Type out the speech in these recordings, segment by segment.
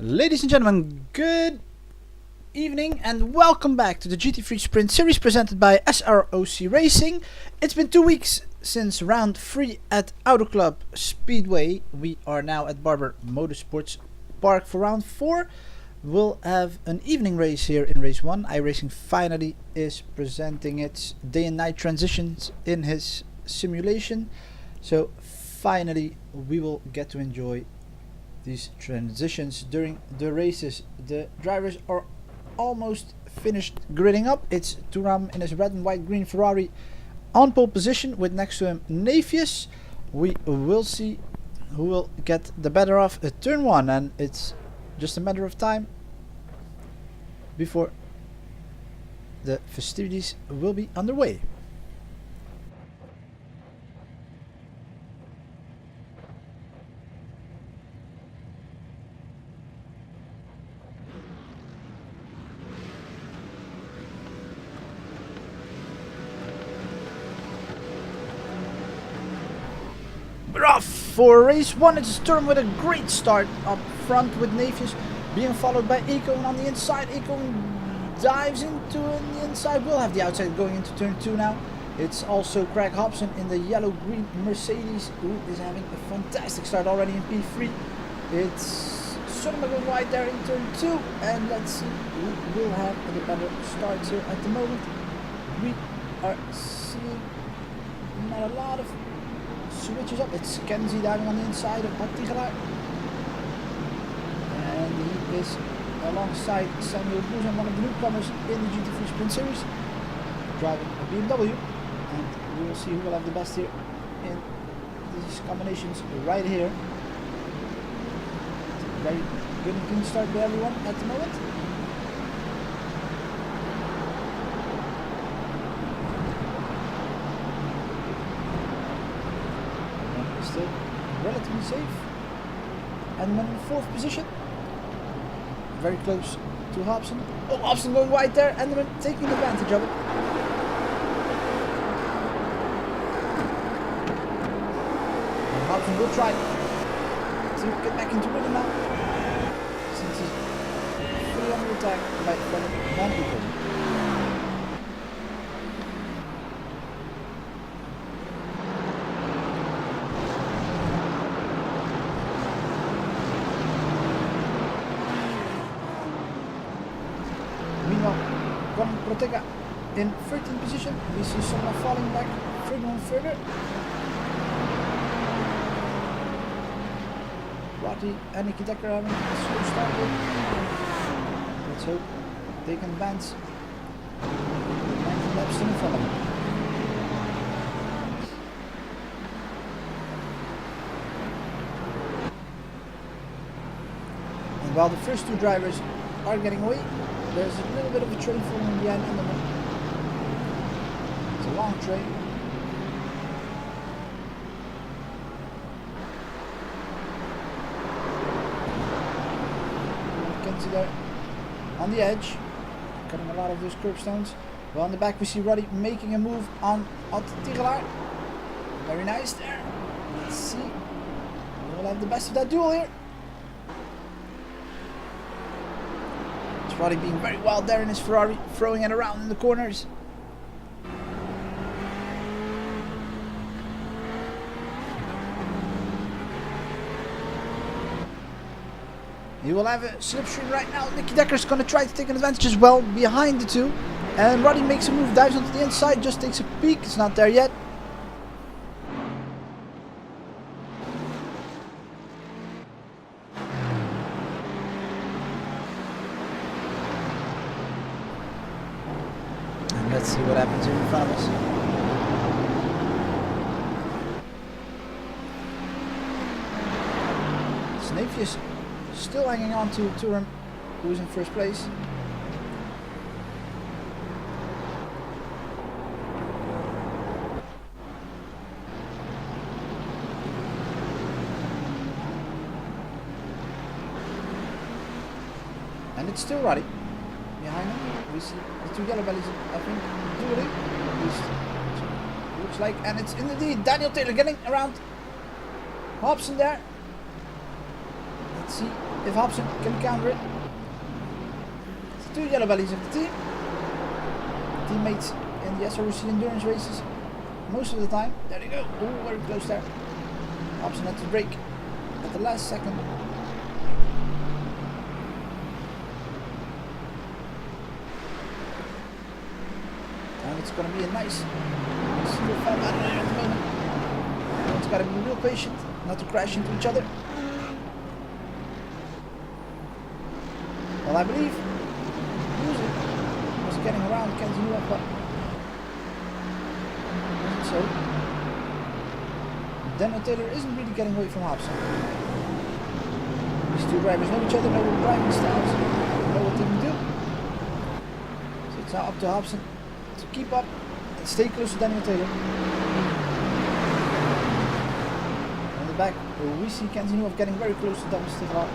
Ladies and gentlemen, good evening and welcome back to the GT3 Sprint Series presented by S.R.O.C Racing. It's been 2 weeks since round 3 at Auto Club Speedway. We are now at Barber Motorsports Park for round 4. We'll have an evening race here in race 1. iRacing finally is presenting its day and night transitions in his simulation. So finally we will get to enjoy these transitions during the races. The drivers are almost finished gridding up. It's Thuram in his red and white green Ferrari on pole position with next to him Nafius. We will see who will get the better of at turn 1, and it's just a matter of time before the festivities will be underway. We're off for race 1. It's Sturm with a great start up front with Nafius being followed by Econ on the inside. Econ dives into the inside. We'll have the outside going into turn 2 now. It's also Craig Hobson in the yellow-green Mercedes who is having a fantastic start already in P3. It's Sturm going wide there in turn 2, and let's see who will have the better starts here at the moment. We are seeing not a lot of switches up. It's Kenzie diving on the inside of Attigelaar, and he is alongside Samuel Bouzan, one of the newcomers in the GT3 Sprint Series, driving a BMW, and we will see who will have the best here in these combinations right here. Very good and clean start by everyone at the moment. Still relatively safe, and then in the 4th position, very close to Hobson. Oh, Hobson going wide there, and then taking advantage of it. And Hobson will try to get back into rhythm now, since he's fully under attack by Van Econ. Protega in 13th position. We see someone falling back further and further. Roddy and Nicky Decker having a slow start here. Let's hope they can advance 90 laps in front of them. And while the first 2 drivers are getting away, there's a little bit of a train falling behind Enderman. It's a long train. You can see there on the edge, cutting a lot of those curbstones. Well, on the back we see Roddy making a move on Attigelaar. Very nice there. Let's see. We'll have the best of that duel here. Roddy being very wild there in his Ferrari, throwing it around in the corners. He will have a slipstream right now. Nicky Decker's going to try to take an advantage as well behind the 2. And Roddy makes a move, dives onto the inside, just takes a peek. It's not there yet. Let's see what happens here in front of us. Nafius still hanging on to Thuram, who's in 1st place. And it's still Roddy. Behind him, we see the 2 yellow bellies, I think, dueling. Looks like, and it's indeed Daniel Taylor getting around Hobson there. Let's see if Hobson can counter it. It's the 2 yellow bellies of the team. Teammates in the S.R.O.C endurance races most of the time. There they go. Oh, very close there. Hobson had to brake at the last second. And it's going to be a nice single file out of there at the moment. Everyone's got to be real patient not to crash into each other. Well, I believe Loser was getting around Kenzie Newell, but wasn't so. Daniel Taylor isn't really getting away from Hobson. These two drivers know each other, know their driving styles, know what they can do. So it's now up to Hobson to keep up and stay close to Daniel Taylor. On the back, we see Kenzie Newell getting very close to Thomas Stigler,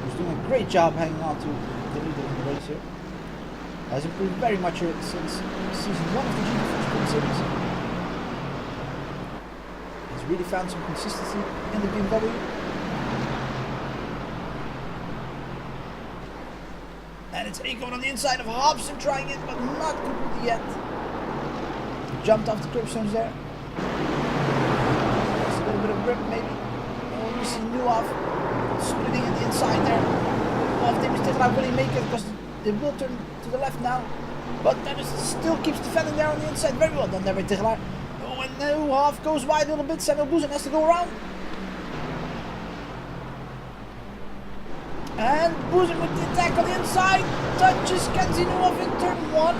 who's doing a great job hanging on to the leader in the race here. Has improved very much here since season 1 of the GT3 Sprint Series. He's really found some consistency in the BMW. And it's Aiko on the inside of Hobson trying it, but not completely yet. He jumped off the curbstones there. Just a little bit of grip maybe. Oh, we see Newhoff splitting in the inside there. Of Davis Tichelaar, will he make it? Because it will turn to the left now. But Davis still keeps defending there on the inside. Very well done there by Tichelaar. Oh, and Newhoff goes wide a little bit. Samuel Buzen has to go around. And Buzen with the attack on the inside. Touches Kenzie Newhoff in turn 1.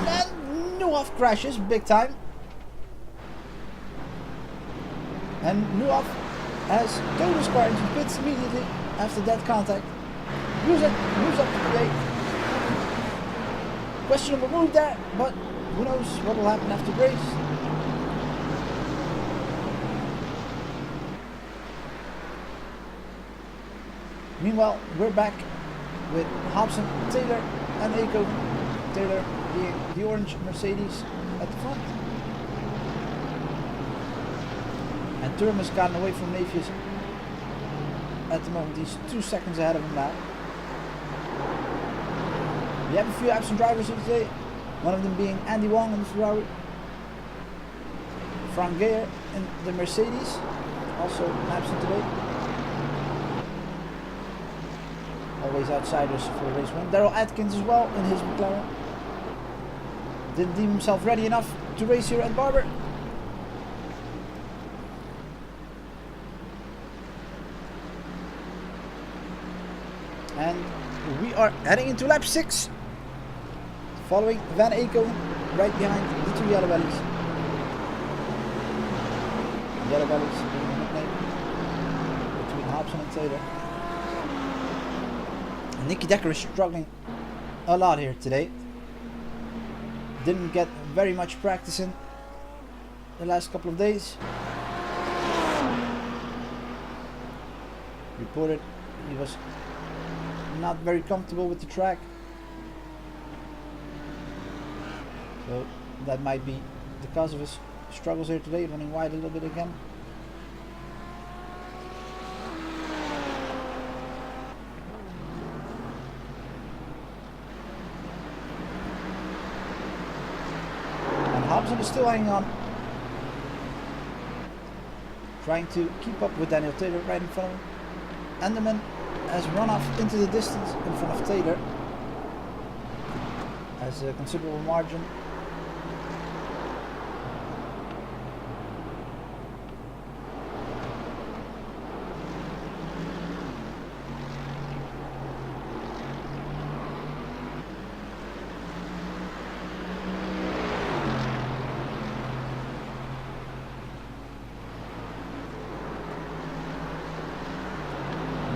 And Newhoff crashes big time. And Newhoff has towed his car into pits immediately after that contact. Buzen moves up to the gate. Questionable move there, but who knows what will happen after the race. Meanwhile, we're back with Hobson, Taylor and Aiko. Taylor being the orange Mercedes at the front. And Turm has gotten away from Nafius at the moment. He's 2 seconds ahead of him now. We have a few absent drivers here today. One of them being Andy Wong in the Ferrari. Frank Geyer in the Mercedes, also absent today. Always outsiders for race 1. Daryl Atkins as well in his McLaren. Didn't deem himself ready enough to race here at Barber. And we are heading into lap 6. Following Van Aiko right behind the 2 yellow bellies. Yellow bellies being the nickname between Hobson and Taylor. And Nicky Decker is struggling a lot here today. Didn't get very much practice in the last couple of days. Reported he was not very comfortable with the track. So that might be the cause of his struggles here today, running wide a little bit again. And Hobson is still hanging on, trying to keep up with Daniel Taylor right in front of him. Enderman has run off into the distance in front of Taylor. Has a considerable margin.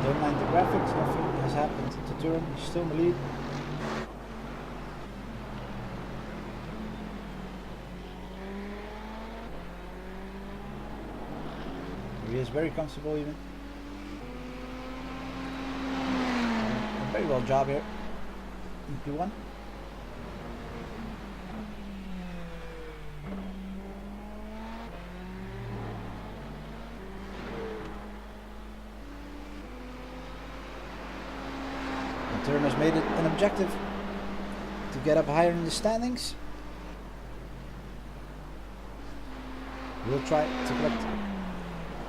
Don't mind the graphics, nothing has happened to Turin, he's still in the lead. He is very comfortable even. Very well job here in P1. Turner's made it an objective to get up higher in the standings. We'll try to collect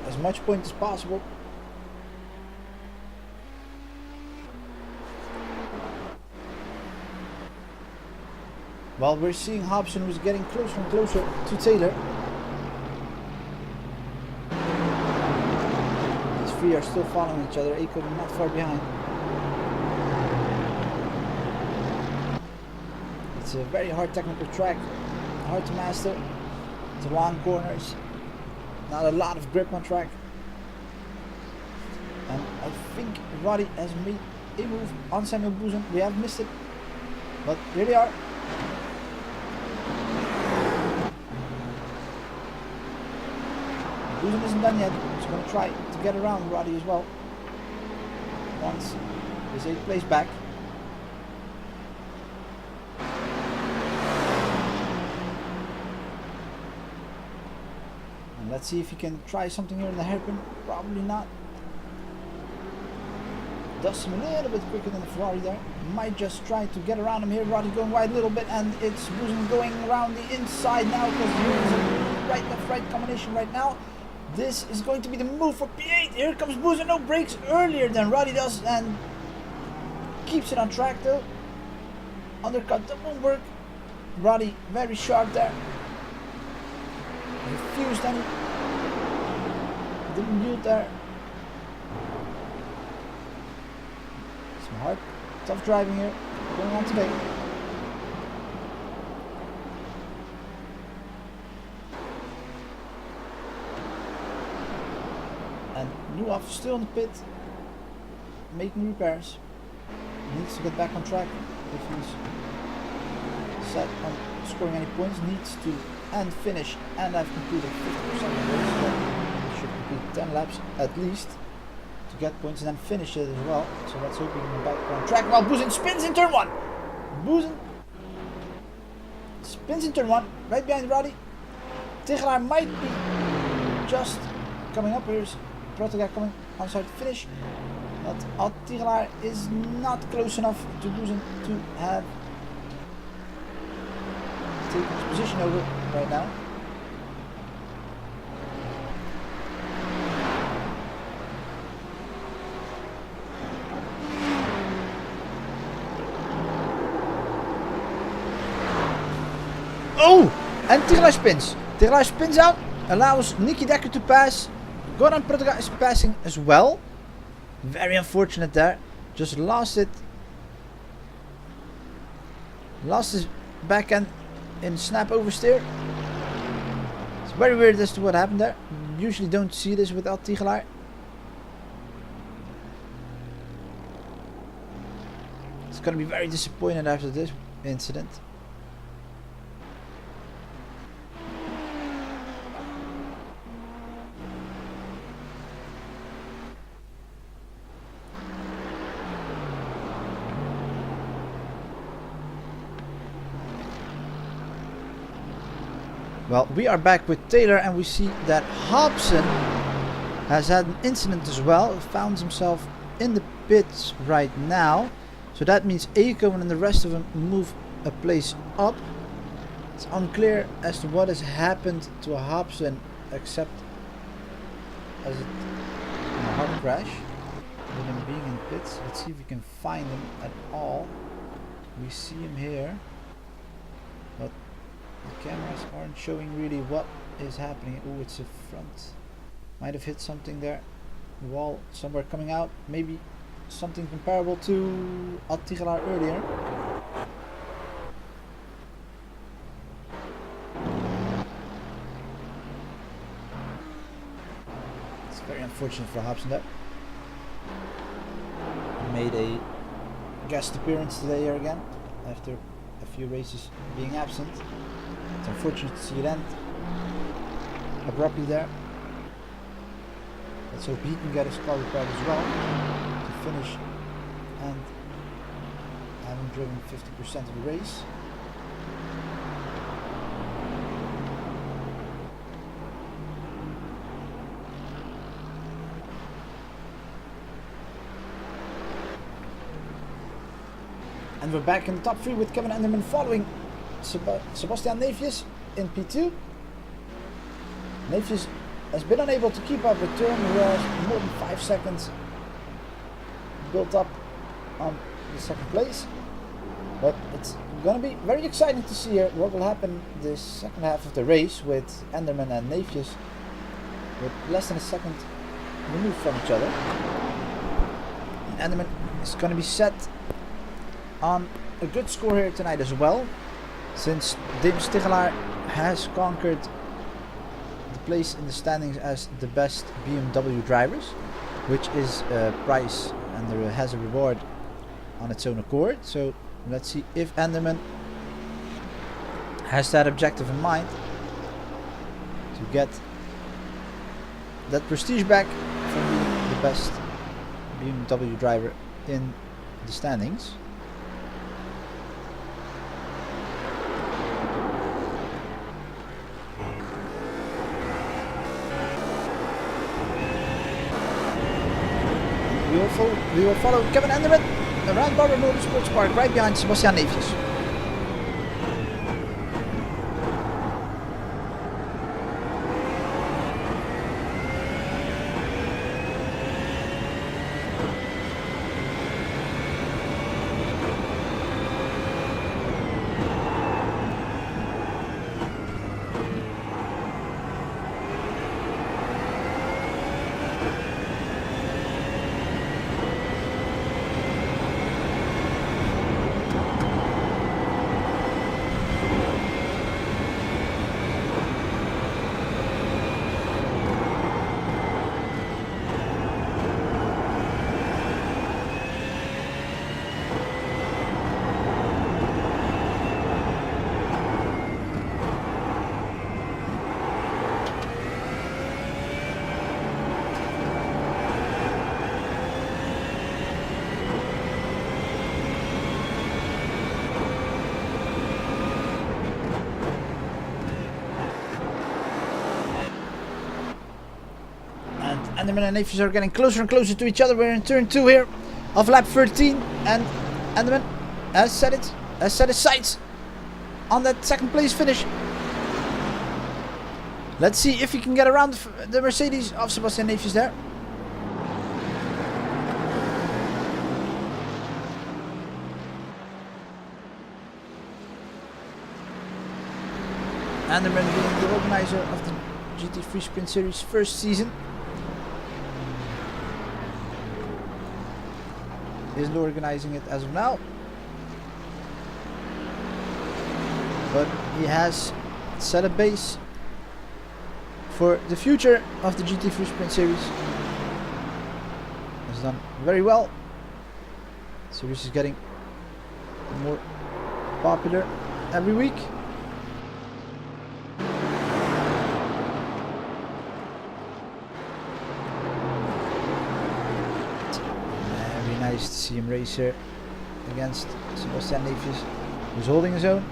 as much points as possible. While we're seeing Hobson, who's getting closer and closer to Taylor. These three are still following each other. Aiko not far behind. It's a very hard technical track, hard to master. It's long corners, not a lot of grip on track. And I think Roddy has made a move on Samuel Boozem. We have missed it, but here they are. Boozem isn't done yet. He's going to try to get around Roddy as well. Once his 8th place back. And let's see if he can try something here in the hairpin. Probably not. Does seem a little bit quicker than the Ferrari there. Might just try to get around him here. Roddy going wide a little bit, and it's Boozem going around the inside now, because here's a right left right combination right now. This is going to be the move for P8. Here comes Boozem. No brakes earlier than Roddy does, and keeps it on track though. Undercut, that won't work. Roddy very sharp there. Refused any. Didn't yield there. Some hard, tough driving here going on today. And Nuaf still in the pit, making repairs. Needs to get back on track if he's set on scoring any points. Needs to and finish, and I've completed 50% of the race, so should complete 10 laps at least to get points and then finish it as well. So let's hope we can get back on track while Boozem spins in turn 1. Boozem spins in turn 1, right behind Roddy. Tigelaar might be just coming up. Here's Protega coming on side to finish. But Tigelaar is not close enough to Boozem to have taken his position over right now. Oh! And Tigelaar spins. Tigelaar spins out, allows Nicky Decker to pass. Goran Protega is passing as well. Very unfortunate there. Just lost it. Lost his back end in snap oversteer. It's very weird as to what happened there. Usually don't see this without Tigelaar. It's gonna be very disappointed after this incident. Well, we are back with Taylor, and we see that Hobson has had an incident as well. Found himself in the pits right now. So that means Aiko and the rest of them move a place up. It's unclear as to what has happened to Hobson, except as a hard crash with him being in pits. Let's see if we can find him at all. We see him here, but the cameras aren't showing really what is happening. Oh, it's a front. Might have hit something there. Wall somewhere coming out. Maybe something comparable to Tigelaar earlier. It's very unfortunate for Hobson there. He made a guest appearance today here again after a few races being absent. It's unfortunate to see it end abruptly there. Let's hope he can get his car repaired as well to finish and having driven 50% of the race. And we're back in the top 3 with Kevin Enderman following Sebastian Neefjes in P2. Neefjes has been unable to keep up with turn, who has more than 5 seconds built up on the second place. But it's going to be very exciting to see here what will happen this second half of the race with Enderman and Neefjes with less than a second removed from each other. And Enderman is going to be set on a good score here tonight as well, since Dim Stigelaar has conquered the place in the standings as the best BMW drivers, which is a prize and there has a reward on its own accord. So let's see if Enderman has that objective in mind to get that prestige back from being the best BMW driver in the standings. We will follow Kevin Enderman around Barber Motorsports Park, right behind Sebastian Neefjes. Enderman and Neefjes are getting closer and closer to each other. We're in turn 2 here of lap 13, and Enderman has set his sights on that second place finish. Let's see if he can get around the Mercedes of Sebastian Neefjes there. Enderman being the organizer of the GT3 Sprint Series first season. Isn't organizing it as of now, but he has set a base for the future of the GT3 Sprint Series. Has done very well. The series is getting more popular every week. Nice to see him race here against Sebastian Neefjes, who's holding his own.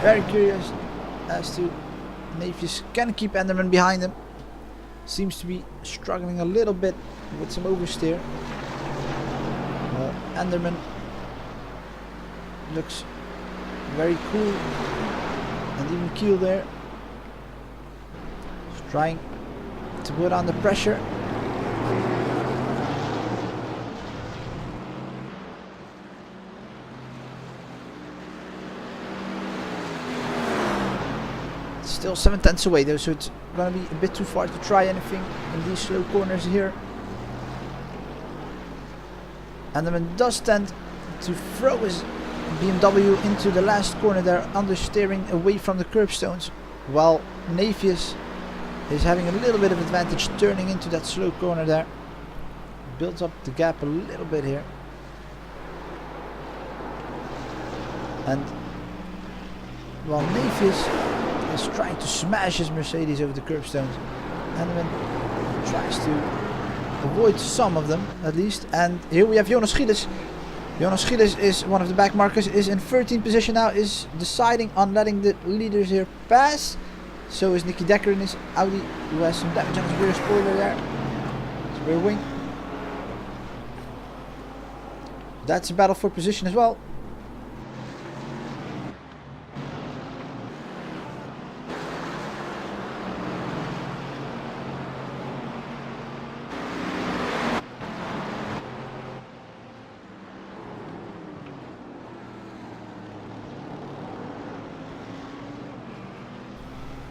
Very curious as to Neefjes can keep Enderman behind him. Seems to be struggling a little bit with some oversteer. Enderman looks very cool and even keel there. Trying to put on the pressure. Still 7/10 away though, so it's gonna be a bit too far to try anything in these slow corners here. Enderman does tend to throw his BMW into the last corner there, understeering away from the curbstones, while Neefjes is having a little bit of advantage turning into that slow corner there. Builds up the gap a little bit here. And while Neefjes is trying to smash his Mercedes over the curbstones, Enderman tries to avoid some of them at least. And here we have Jonas Gilles. Jonas Gilles is one of the backmarkers, is in 13th position now, is deciding on letting the leaders here pass. So is Nicky Decker in his Audi, who has some damage on his rear spoiler there. His rear wing. That's a battle for position as well.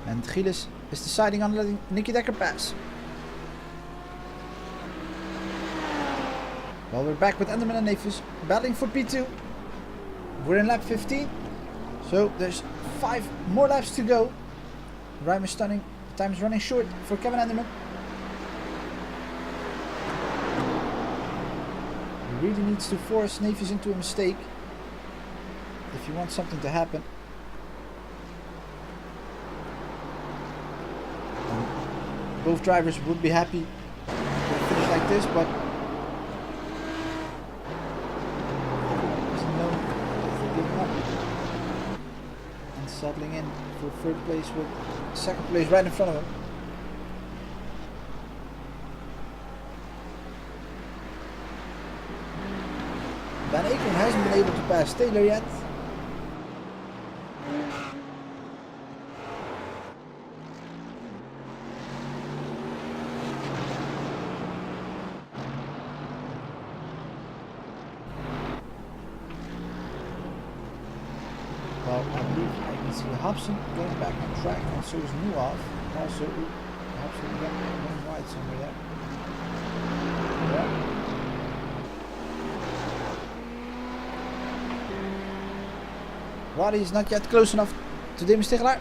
And Gilles is deciding on letting Nicky Decker pass. Well, we're back with Enderman and Neefjes battling for P2. We're in lap 15, so there's 5 more laps to go. The rhyme is stunning. The time is running short for Kevin Enderman. He really needs to force Neefjes into a mistake if he wants something to happen. Both drivers would be happy with a finish like this, but there's no giving up and settling in for 3rd place with 2nd place right in front of him. Van Aken hasn't been able to pass Taylor yet. Well, I believe I can see Hobson going back on track, and so is Nuoff. Also, Hobson going wide somewhere there. Yeah. Roddy is not yet close enough to Dim Stigelaar.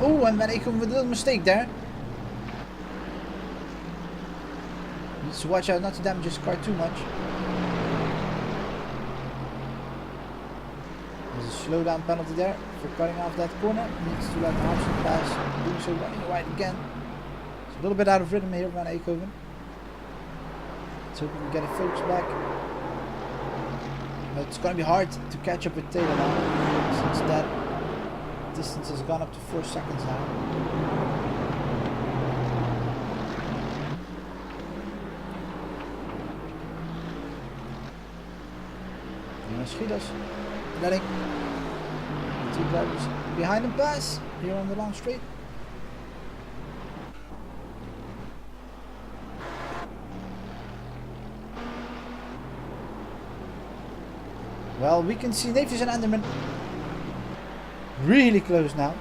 Oh, and Van Aken with a little mistake there. Needs to watch out not to damage his car too much. There's a slowdown penalty there for cutting off that corner. Needs to let the Hobson pass, doing so running wide again. It's a little bit out of rhythm here, Van Aken. Let's hope we can get a focus back. But it's going to be hard to catch up with Taylor now, since that distance has gone up to 4 seconds now. And Schieders letting 2 drivers behind him pass here on the long straight. Well, we can see Neefjes and Enderman really close now.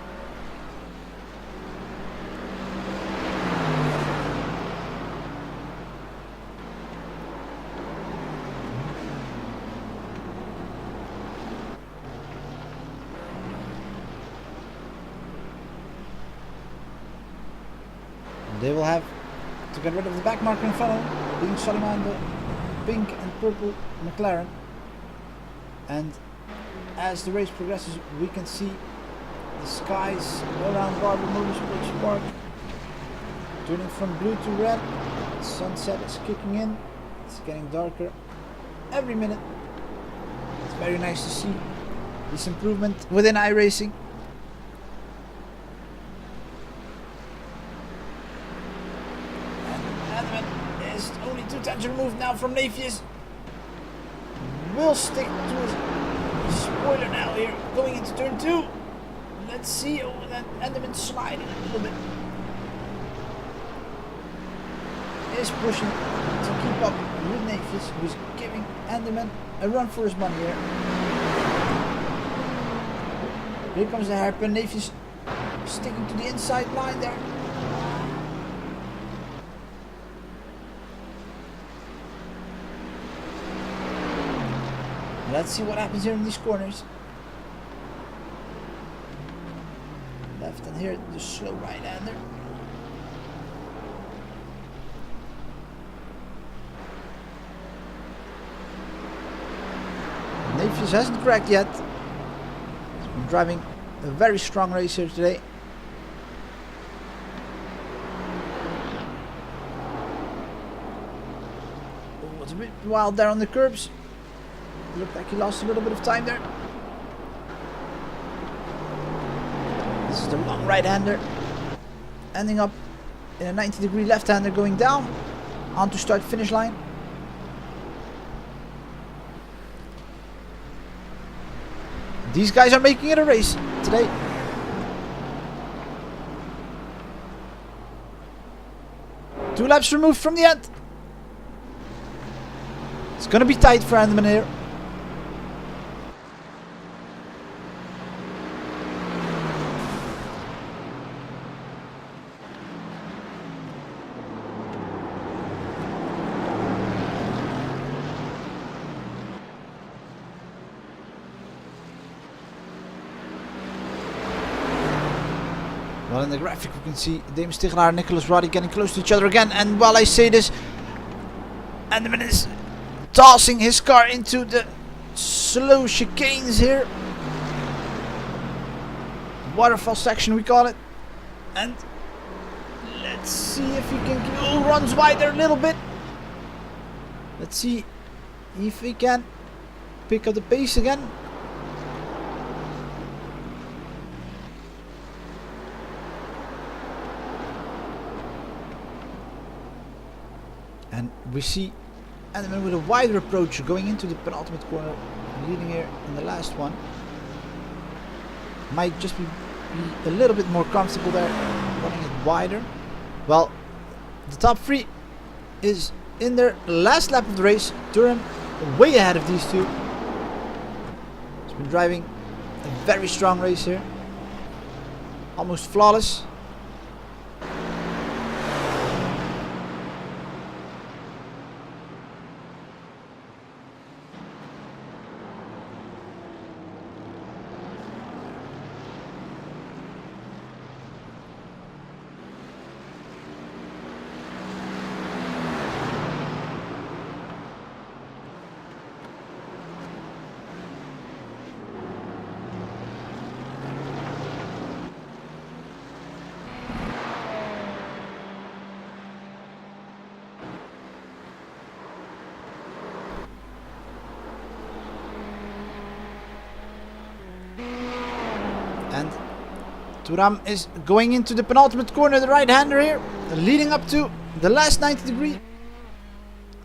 And they will have to get rid of the back marker in front of them, being Solomon, the pink and purple McLaren. And as the race progresses, we can see the skies around Barber Motorsports Park turning from blue to red. The sunset is kicking in. It's getting darker every minute. It's very nice to see this improvement within iRacing. And Enderman is only 2 tenths removed now from Neefjes. Will stick to his spoiler now here, going into turn 2. Let's see, oh, that Enderman sliding a little bit. Is pushing to keep up with Neefjes, who's giving Enderman a run for his money here. Here comes the hairpin. Neefjes sticking to the inside line there. Let's see what happens here in these corners. Left and here the slow right-hander. Neefjes hasn't cracked yet. He's been driving a very strong race here today. Oh, it's a bit wild there on the curbs. Looked like he lost a little bit of time there. This is the long right-hander. Ending up in a 90-degree left-hander going down onto start-finish line. These guys are making it a race today. Two laps removed from the end. It's going to be tight for Anderman here. Well, in the graphic we can see Dame Stigelaar and Nicholas Roddy getting close to each other again. And while I say this, Anderman is tossing his car into the slow chicanes here. Waterfall section we call it. And let's see if he can... Oh, runs wide there a little bit. Let's see if he can pick up the pace again. And we see Anderman with a wider approach going into the penultimate corner, leading here in the last one. Might just be a little bit more comfortable there, running it wider. Well, the top three is in their last lap of the race. Durham way ahead of these two. He's been driving a very strong race here. Almost flawless. And Thuram is going into the penultimate corner, the right-hander here, leading up to the last 90-degree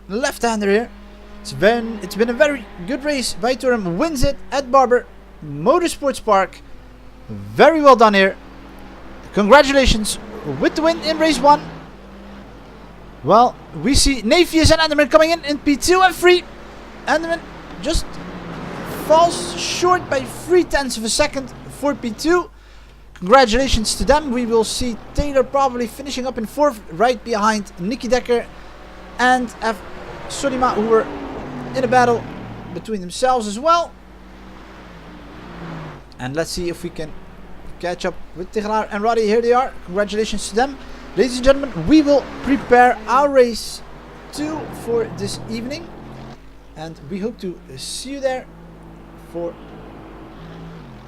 left-hander here. It's been a very good race by Thuram. Wins it at Barber Motorsports Park. Very well done here. Congratulations with the win in race 1. Well, we see Nafius and Anderman coming in P2 and 3. Anderman just falls short by 0.3 of a second for P2. Congratulations to them. We will see Taylor probably finishing up in 4th, right behind Nicky Decker and F. Solima, who were in a battle between themselves as well. And let's see if we can catch up with Stigelaar and Roddy. Here they are. Congratulations to them. Ladies and gentlemen, we will prepare our race 2 for this evening. And we hope to see you there for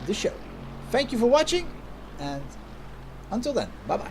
the show. Thank you for watching, and until then, bye bye.